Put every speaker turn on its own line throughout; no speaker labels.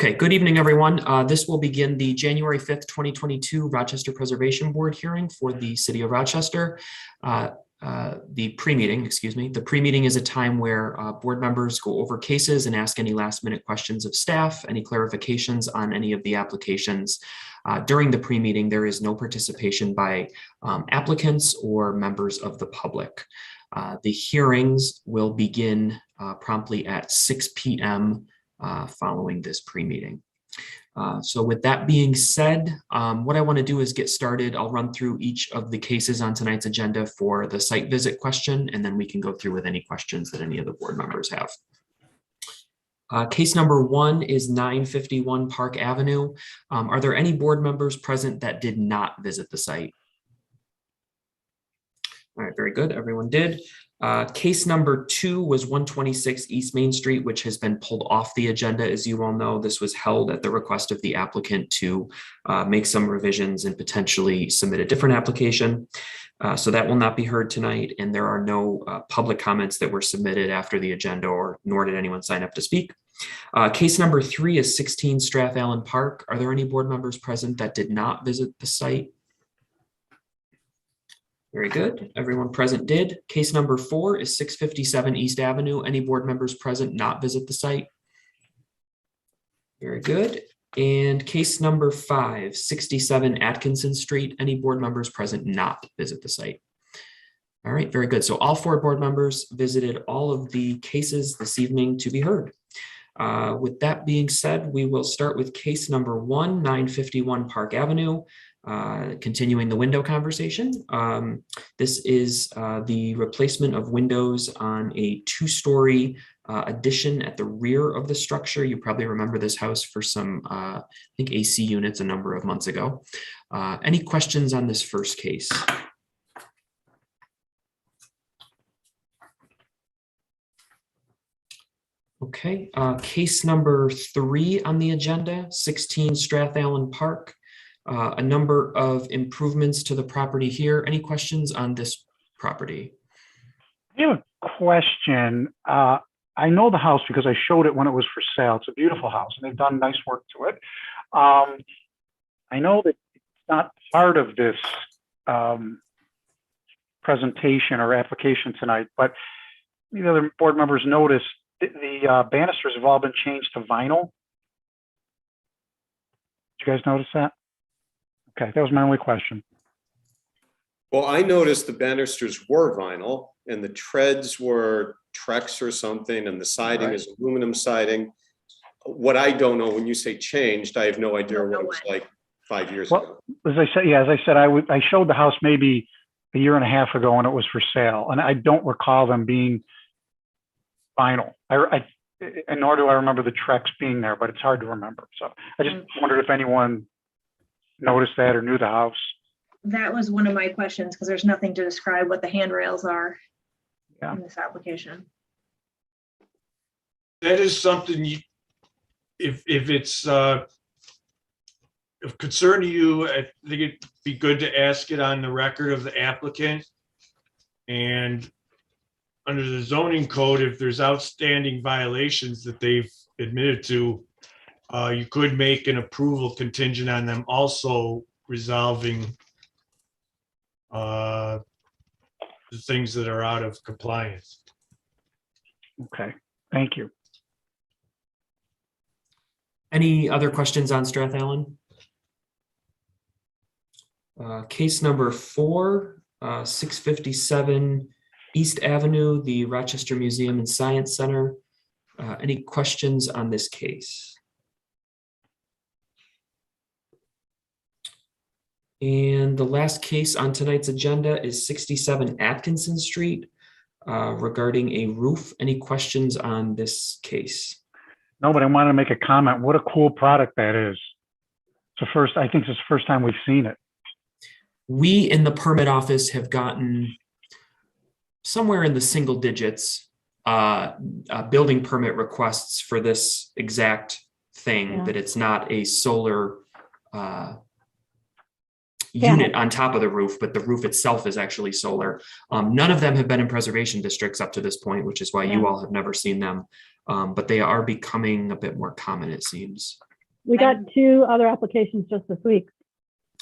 Okay, good evening, everyone. This will begin the January 5th, 2022 Rochester Preservation Board hearing for the City of Rochester. The pre-meeting, The pre-meeting is a time where board members go over cases and ask any last-minute questions of staff, any clarifications on any of the applications. During the pre-meeting, there is no participation by applicants or members of the public. The hearings will begin promptly at 6 p.m. Following this pre-meeting. So with that being said, what I want to do is get started. I'll run through each of the cases on tonight's agenda for the site visit question, and then we can go through with any questions that any of the board members have. Case number 1 is 951 Park Avenue. Are there any board members present that did not visit the site? All right, very good. Everyone did. Case number 2 was 126 East Main Street, which has been pulled off the agenda. As you all know, this was held at the request of the applicant to make some revisions and potentially submit a different application. So that will not be heard tonight, and there are no public comments that were submitted after the agenda, nor did anyone sign up to speak. Case number 3 is 16 Strathallen Park. Are there any board members present that did not visit the site? Very good. Everyone present did. Case number 4 is 657 East Avenue. Any board members present not visit the site? Very good. And case number 5, 67 Atkinson Street. Any board members present not visit the site? All right, very good. So all 4 board members visited all of the cases this evening to be heard. With that being said, we will start with case number 1, 951 Park Avenue. Continuing the window conversation. This is the replacement of windows on a 2-story addition at the rear of the structure. You probably remember this house for some, I think, AC units a number of months ago. Any questions on this first case? Okay, case number 3 on the agenda, 16 Strathallen Park. A number of improvements to the property here. Any questions on this property?
I have a question. I know the house because I showed it when it was for sale. It's a beautiful house, and they've done nice work to it. I know that it's not part of this presentation or application tonight, but the other board members noticed the banisters have all been changed to vinyl. Did you guys notice that? Okay, that was my only question.
Well, I noticed the banisters were vinyl and the treads were Trex or something, and the siding is aluminum siding. What I don't know, when you say changed, I have no idea what it was like 5 years ago.
As I said, I showed the house maybe a year and a half ago when it was for sale, and I don't recall them being vinyl. And nor do I remember the Trex being there, but it's hard to remember. So I just wondered if anyone noticed that or knew the house.
That was one of my questions, because there's nothing to describe what the handrails are in this application.
That is something if it's of concern to you, I think it'd be good to ask it on the record of the applicant. And under the zoning code, if there's outstanding violations that they've admitted to, you could make an approval contingent on them also resolving the things that are out of compliance.
Okay, thank you.
Any other questions on Strathallen? Case number 4, 657 East Avenue, the Rochester Museum and Science Center. Any questions on this case? And the last case on tonight's agenda is 67 Atkinson Street regarding a roof. Any questions on this case?
No, but I wanted to make a comment. What a cool product that is. I think it's the first time we've seen it.
We in the permit office have gotten somewhere in the single digits building permit requests for this exact thing, that it's not a solar unit on top of the roof, but the roof itself is actually solar. None of them have been in preservation districts up to this point, which is why you all have never seen them. But they are becoming a bit more common, it seems.
We got 2 other applications just this week.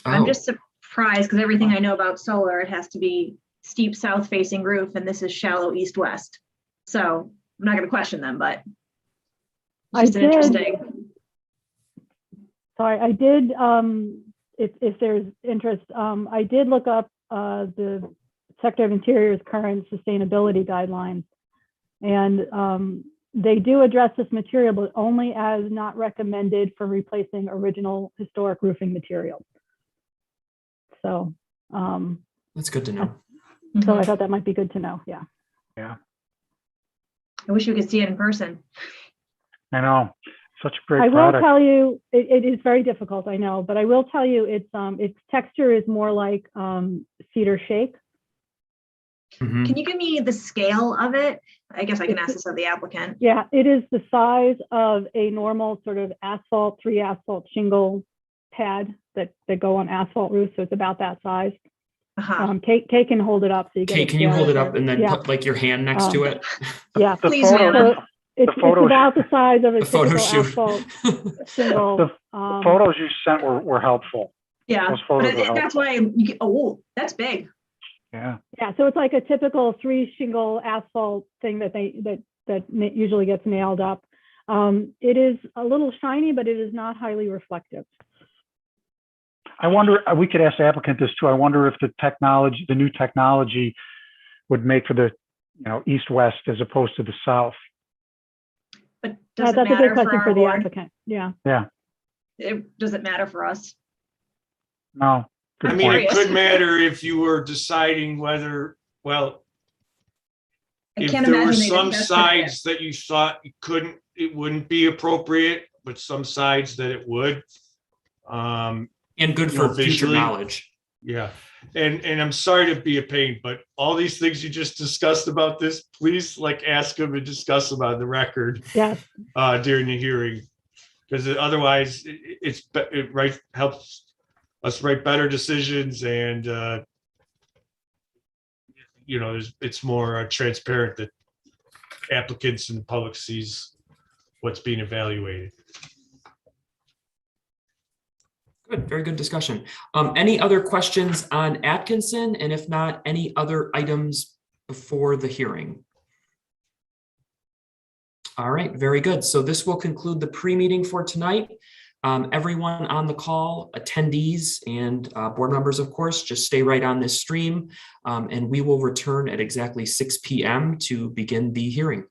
I'm
Oh,
just surprised because everything I know about solar, it has to be steep south facing roof and this is shallow east west. So I'm not going to question them, but
I
it's just an
did.
interesting.
Sorry, I did, if there's interest, I did look up the Secretary of Interior's current sustainability guidelines. And they do address this material, but only as not recommended for replacing original historic roofing materials. So,
that's good to know.
so I thought that might be good to know. Yeah.
Yeah,
I wish we could see it in person.
I know. Such a
I
great
will
product.
tell you, it is very difficult, I know, but I will tell you its texture is more like cedar shake.
Mhm.
Can you give me the scale of it? I guess I can ask this of the applicant.
Yeah, it is the size of a normal sort of asphalt, 3 asphalt shingle pad that go on asphalt roofs. So it's about that size.
Uh-huh.
Kate can hold it up so you get.
Kate,
a
can you
scale
hold
of
it up and then
Yeah.
put like your hand next to it?
Yeah.
The
Please,
photo,
Vanna.
So it's
photos-
about the size of a
The photo
typical
shoot.
asphalt shingle.
the photos you sent were helpful.
Yeah,
Those
but
photos are
that's
helpful.
why oh, that's big.
Yeah.
Yeah, so it's like a typical 3 shingle asphalt thing that usually gets nailed up. It is a little shiny, but it is not highly reflective.
I wonder, we could ask the applicant this too. I wonder if the new technology would make for the, east-west as opposed to the south.
But does it
That's a
matter
good
for
question
our
for the
board?
applicant. Yeah.
Yeah.
Does it matter for us?
No. Good
I mean,
point.
it
Curious.
could matter if you were deciding whether, well,
I
if
can't
there were
imagine they'd
some
accept it.
sides that you thought it wouldn't be appropriate, but some sides that it would.
And good
You know,
for future
visually.
knowledge.
Yeah, and I'm sorry to be a pain, but all these things you just discussed about this, please ask them and discuss them on the record
Yeah.
during the hearing. Because otherwise it helps us write better decisions and it's more transparent that applicants and the public sees what's being evaluated.
Good, very good discussion. Any other questions on Atkinson? And if not, any other items before the hearing? All right, very good. So this will conclude the pre-meeting for tonight. Everyone on the call, attendees and board members, of course, just stay right on this stream and we will return at exactly 6 p.m. to begin the hearing.